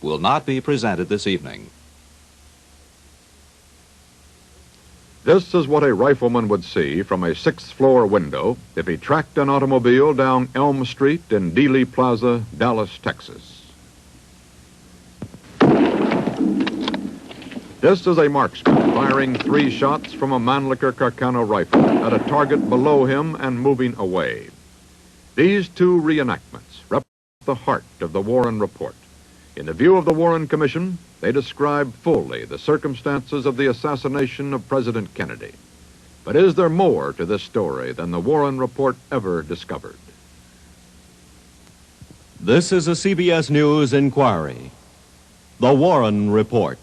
will not be presented this evening. This is what a rifleman would see from a sixth-floor window if he tracked an automobile down Elm Street in Dealey Plaza, Dallas, Texas. This is a marksman firing 3 shots from a Mannlicher Carcano rifle at a target below him and moving away. These 2 reenactments represent the heart of the Warren Report. In the view of the Warren Commission, they describe fully the circumstances of the assassination of President Kennedy. But is there more to this story than the Warren Report ever discovered? This is a CBS News inquiry. The Warren Report.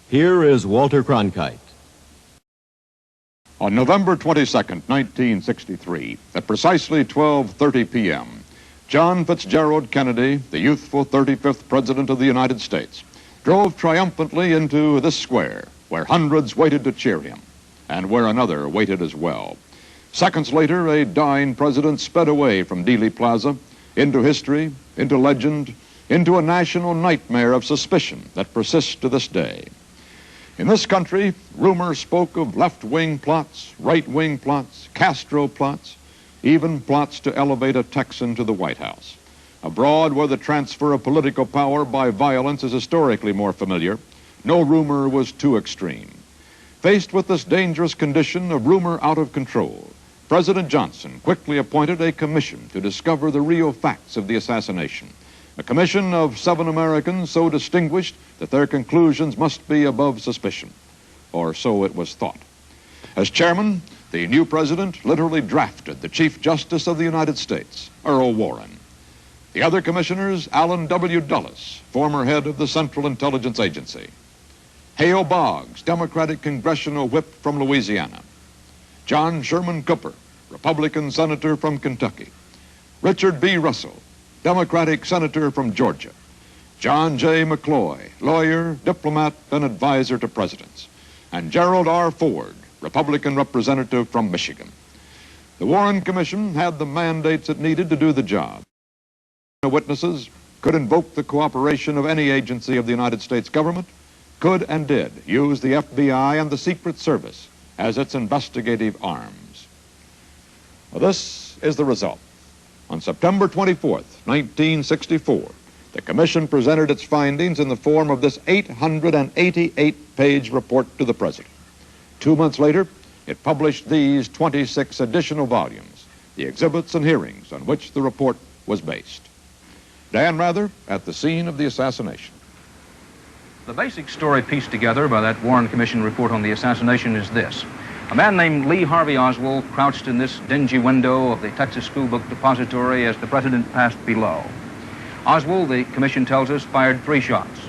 Here is Walter Cronkite. On November 22nd, 1963, at precisely 12:30 p.m., John Fitzgerald Kennedy, the youthful 35th President of the United States, drove triumphantly into this square where hundreds waited to cheer him and where another waited as well. Seconds later, a dying president sped away from Dealey Plaza into history, into legend, into a national nightmare of suspicion that persists to this day. In this country, rumors spoke of left-wing plots, right-wing plots, Castro plots, even plots to elevate a Texan to the White House. Abroad, where the transfer of political power by violence is historically more familiar, no rumor was too extreme. Faced with this dangerous condition of rumor out of control, President Johnson quickly appointed a commission to discover the real facts of the assassination. A commission of 7 Americans so distinguished that their conclusions must be above suspicion, or so it was thought. As chairman, the new president literally drafted the Chief Justice of the United States, Earl Warren. The other commissioners, Allen W. Dulles, former head of the Central Intelligence Agency; Hale Boggs, Democratic congressional whip from Louisiana; John Sherman Cooper, Republican senator from Kentucky; Richard B. Russell, Democratic senator from Georgia; John J. McCloy, lawyer, diplomat, and advisor to presidents; and Gerald R. Ford, Republican representative from Michigan. The Warren Commission had the mandates it needed to do the job. The witnesses could invoke the cooperation of any agency of the United States government, could and did use the FBI and the Secret Service as its investigative arms. Well, this is the result. On September 24th, 1964, the Commission presented its findings in the form of this 888-page report to the President. 2 months later, it published these 26 additional volumes, the exhibits and hearings on which the report was based. Dan Rather at the scene of the assassination. The basic story pieced together by that Warren Commission report on the assassination is this. A man named Lee Harvey Oswald crouched in this dingy window of the Texas School Book Depository as the president passed below. Oswald, the commission tells us, fired 3 shots.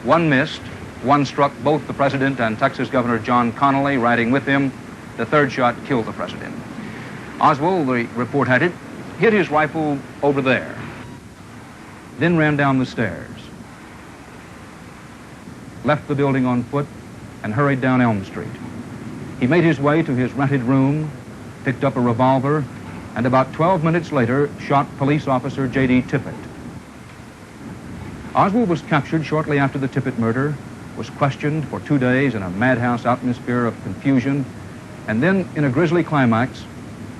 1 missed. 1 struck both the president and Texas Governor John Connally riding with him. The 3rd shot killed the president. Oswald, the report had it, hit his rifle over there, then ran down the stairs, left the building on foot, and hurried down Elm Street. He made his way to his rented room, picked up a revolver, and about 12 minutes later shot police officer J.D. Tippit. Oswald was captured shortly after the Tippit murder, was questioned for 2 days in a madhouse atmosphere of confusion, and then, in a grisly climax,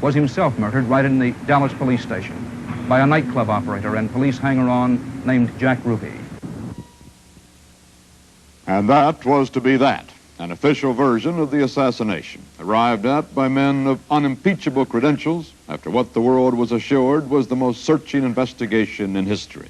was himself murdered right in the Dallas police station by a nightclub operator and police hanger-on named Jack Ruby. And that was to be that, an official version of the assassination, arrived at by men of unimpeachable credentials after what the world was assured was the most searching investigation in history.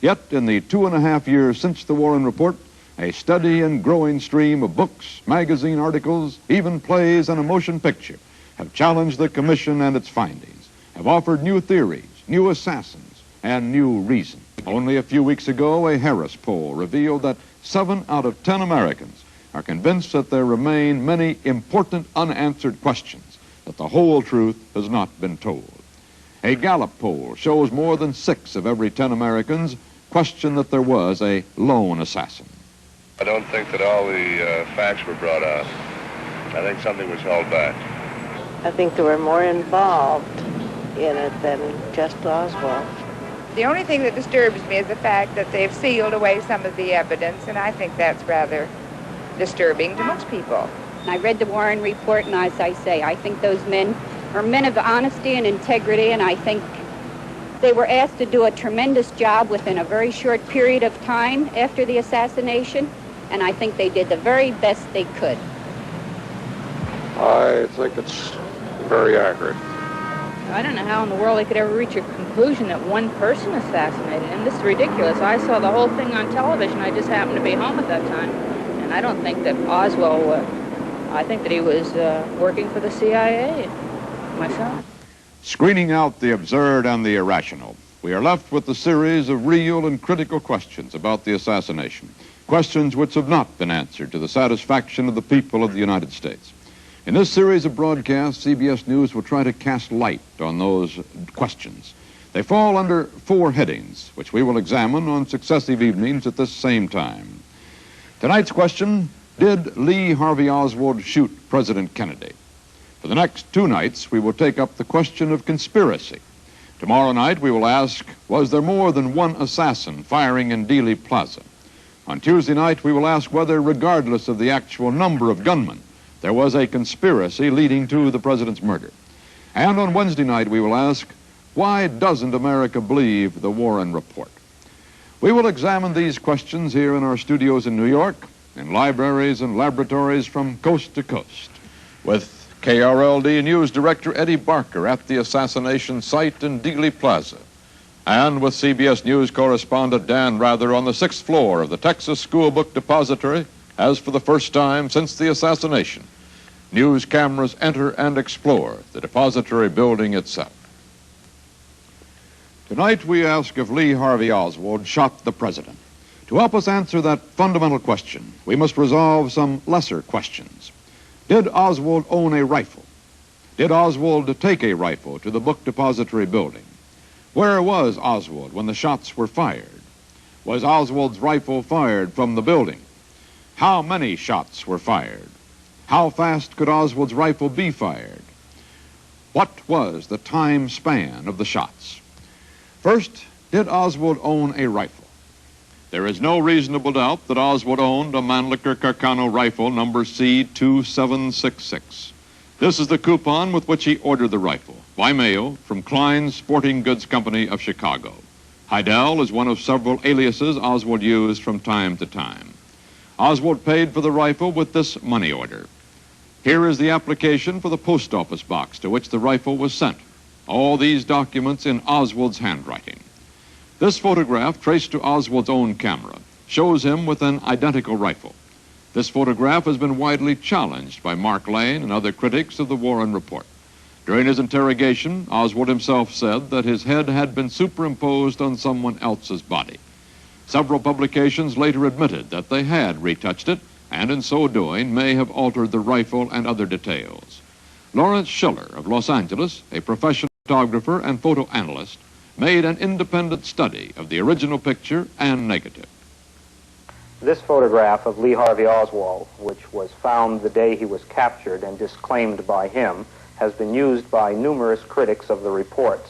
Yet, in the 2.5 years since the Warren Report, a steady and growing stream of books, magazine articles, even plays, and a motion picture have challenged the commission and its findings, have offered new theories, new assassins, and new reasons. Only a few weeks ago, a Harris poll revealed that 7 out of 10 Americans are convinced that there remain many important unanswered questions, that the whole truth has not been told. A Gallup poll shows more than 6 of every 10 Americans question that there was a lone assassin. I don't think that all the facts were brought out. I think something was held back. I think there were more involved in it than just Oswald. The only thing that disturbs me is the fact that they've sealed away some of the evidence, and I think that's rather disturbing to most people. I read the Warren report, and as I say, I think those men are men of honesty and integrity, and I think they were asked to do a tremendous job within a very short period of time after the assassination, and I think they did the very best they could. I think it's very accurate. I don't know how in the world they could ever reach a conclusion that one person assassinated him. This is ridiculous. I saw the whole thing on television. I just happened to be home at that time. And I don't think that Oswald, I think that he was working for the CIA myself. Screening out the absurd and the irrational, we are left with a series of real and critical questions about the assassination. Questions which have not been answered to the satisfaction of the people of the United States. In this series of broadcasts, CBS News will try to cast light on those questions. They fall under 4 headings, which we will examine on successive evenings at this same time. Tonight's question, did Lee Harvey Oswald shoot President Kennedy? For the next 2 nights, we will take up the question of conspiracy. Tomorrow night, we will ask, was there more than one assassin firing in Dealey Plaza? On Tuesday night, we will ask whether, regardless of the actual number of gunmen, there was a conspiracy leading to the president's murder. And on Wednesday night, we will ask, why doesn't America believe the Warren report? We will examine these questions here in our studios in New York, in libraries and laboratories from coast to coast, with KRLD News Director Eddie Barker at the assassination site in Dealey Plaza, and with CBS News correspondent Dan Rather on the 6th floor of the Texas School Book Depository, as for the first time since the assassination, news cameras enter and explore the depository building itself. Tonight we ask if Lee Harvey Oswald shot the president. To help us answer that fundamental question, we must resolve some lesser questions. Did Oswald own a rifle? Did Oswald take a rifle to the book depository building? Where was Oswald when the shots were fired? Was Oswald's rifle fired from the building? How many shots were fired? How fast could Oswald's rifle be fired? What was the time span of the shots? First, did Oswald own a rifle? There is no reasonable doubt that Oswald owned a Mannlicher Carcano rifle number C2766. This is the coupon with which he ordered the rifle, by mail, from Klein's Sporting Goods Company of Chicago. Heidel is one of several aliases Oswald used from time to time. Oswald paid for the rifle with this money order. Here is the application for the post office box to which the rifle was sent. All these documents in Oswald's handwriting. This photograph, traced to Oswald's own camera, shows him with an identical rifle. This photograph has been widely challenged by Mark Lane and other critics of the Warren report. During his interrogation, Oswald himself said that his head had been superimposed on someone else's body. Several publications later admitted that they had retouched it, and in so doing may have altered the rifle and other details. Lawrence Schiller of Los Angeles, a professional photographer and photo analyst, made an independent study of the original picture and negative. This photograph of Lee Harvey Oswald, which was found the day he was captured and disclaimed by him, has been used by numerous critics of the report.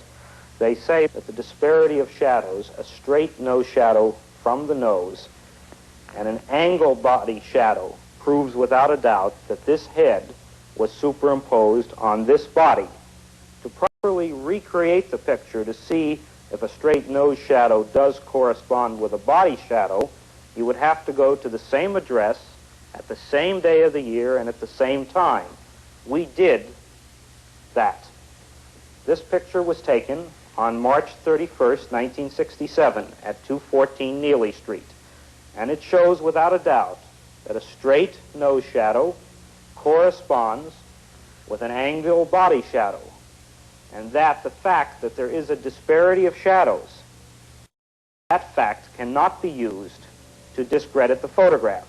They say that the disparity of shadows, a straight nose shadow from the nose and an angle body shadow, proves without a doubt that this head was superimposed on this body. To properly recreate the picture to see if a straight nose shadow does correspond with a body shadow, you would have to go to the same address at the same day of the year and at the same time. We did that. This picture was taken on March 31st, 1967 at 214 Neely Street. And it shows without a doubt that a straight nose shadow corresponds with an angle body shadow. And that the fact that there is a disparity of shadows, that fact cannot be used to discredit the photograph.